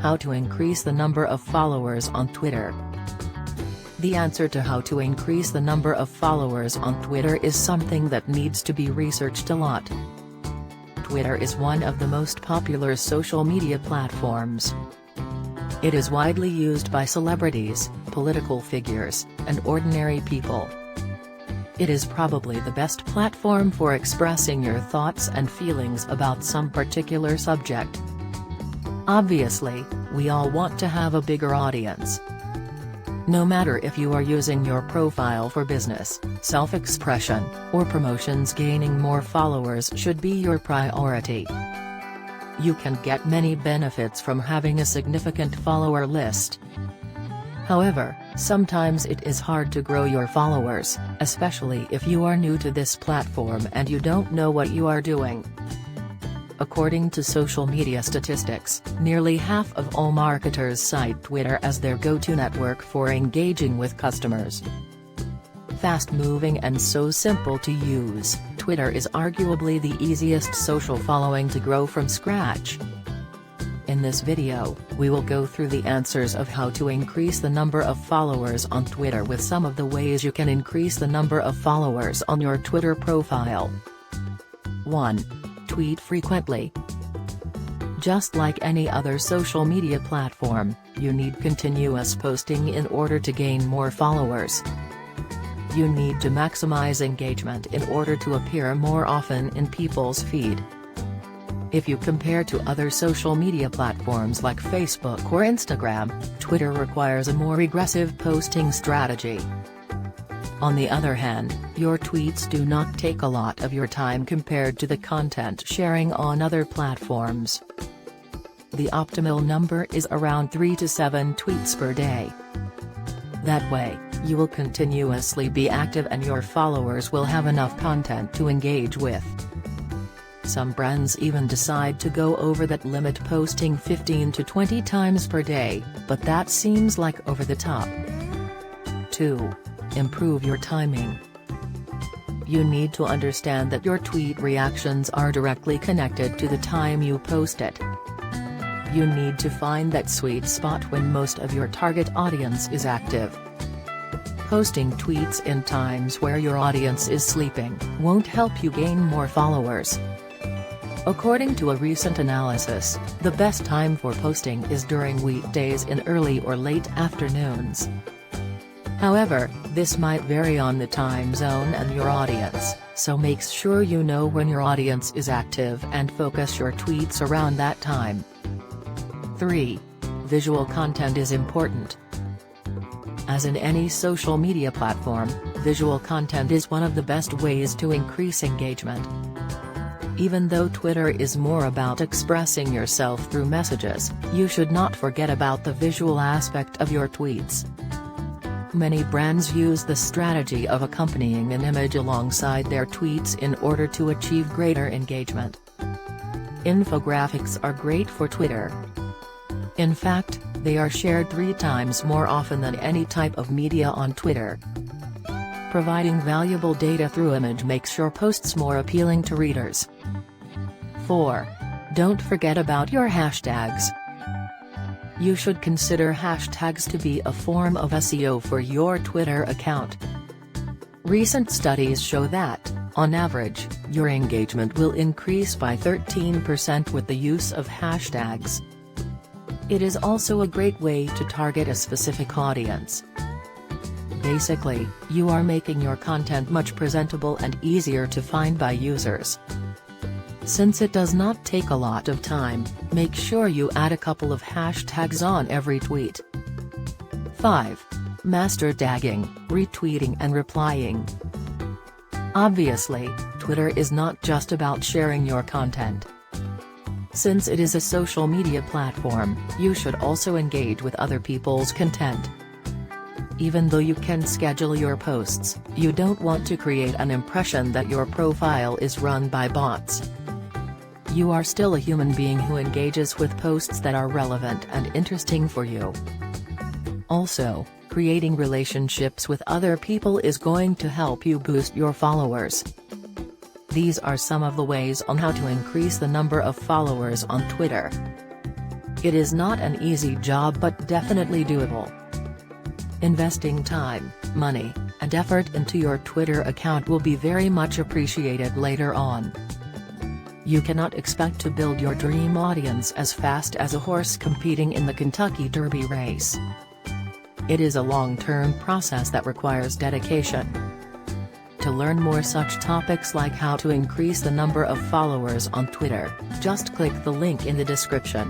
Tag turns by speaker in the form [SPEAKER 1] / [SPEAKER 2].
[SPEAKER 1] How to increase the number of followers on Twitter. The answer to how to increase the number of followers on Twitter is something that needs to be researched a lot. Twitter is one of the most popular social media platforms. It is widely used by celebrities, political figures, and ordinary people. It is probably the best platform for expressing your thoughts and feelings about some particular subject. Obviously, we all want to have a bigger audience. No matter if you are using your profile for business, self-expression, or promotions, gaining more followers should be your priority. You can get many benefits from having a significant follower list. However, sometimes it is hard to grow your followers, especially if you are new to this platform and you don't know what you are doing. According to social media statistics, nearly half of all marketers cite Twitter as their go-to network for engaging with customers. Fast-moving and so simple to use, Twitter is arguably the easiest social following to grow from scratch. In this video, we will go through the answers of how to increase the number of followers on Twitter with some of the ways you can increase the number of followers on your Twitter profile. 1. Tweet frequently. Just like any other social media platform, you need continuous posting in order to gain more followers. You need to maximize engagement in order to appear more often in people's feed. If you compare to other social media platforms like Facebook or Instagram, Twitter requires a more aggressive posting strategy. On the other hand, your tweets do not take a lot of your time compared to the content sharing on other platforms. The optimal number is around 3 to 7 tweets per day. That way, you will continuously be active and your followers will have enough content to engage with. Some brands even decide to go over that limit, posting 15 to 20 times per day, but that seems like over the top. 2. Improve your timing. You need to understand that your tweet reactions are directly connected to the time you post it. You need to find that sweet spot when most of your target audience is active. Posting tweets in times where your audience is sleeping won't help you gain more followers. According to a recent analysis, the best time for posting is during weekdays in early or late afternoons. However, this might vary on the time zone and your audience, so make sure you know when your audience is active and focus your tweets around that time. 3. Visual content is important. As in any social media platform, visual content is one of the best ways to increase engagement. Even though Twitter is more about expressing yourself through messages, you should not forget about the visual aspect of your tweets. Many brands use the strategy of accompanying an image alongside their tweets in order to achieve greater engagement. Infographics are great for Twitter. In fact, they are shared 3 times more often than any type of media on Twitter. Providing valuable data through image makes your posts more appealing to readers. 4. Don't forget about your hashtags. You should consider hashtags to be a form of SEO for your Twitter account. Recent studies show that, on average, your engagement will increase by 13% with the use of hashtags. It is also a great way to target a specific audience. Basically, you are making your content much presentable and easier to find by users. Since it does not take a lot of time, make sure you add a couple of hashtags on every tweet. 5. Master tagging, retweeting and replying. Obviously, Twitter is not just about sharing your content. Since it is a social media platform, you should also engage with other people's content. Even though you can schedule your posts, you don't want to create an impression that your profile is run by bots. You are still a human being who engages with posts that are relevant and interesting for you. Also, creating relationships with other people is going to help you boost your followers. These are some of the ways on how to increase the number of followers on Twitter. It is not an easy job but definitely doable. Investing time, money, and effort into your Twitter account will be very much appreciated later on. You cannot expect to build your dream audience as fast as a horse competing in the Kentucky Derby race. It is a long-term process that requires dedication. To learn more such topics like how to increase the number of followers on Twitter, just click the link in the description.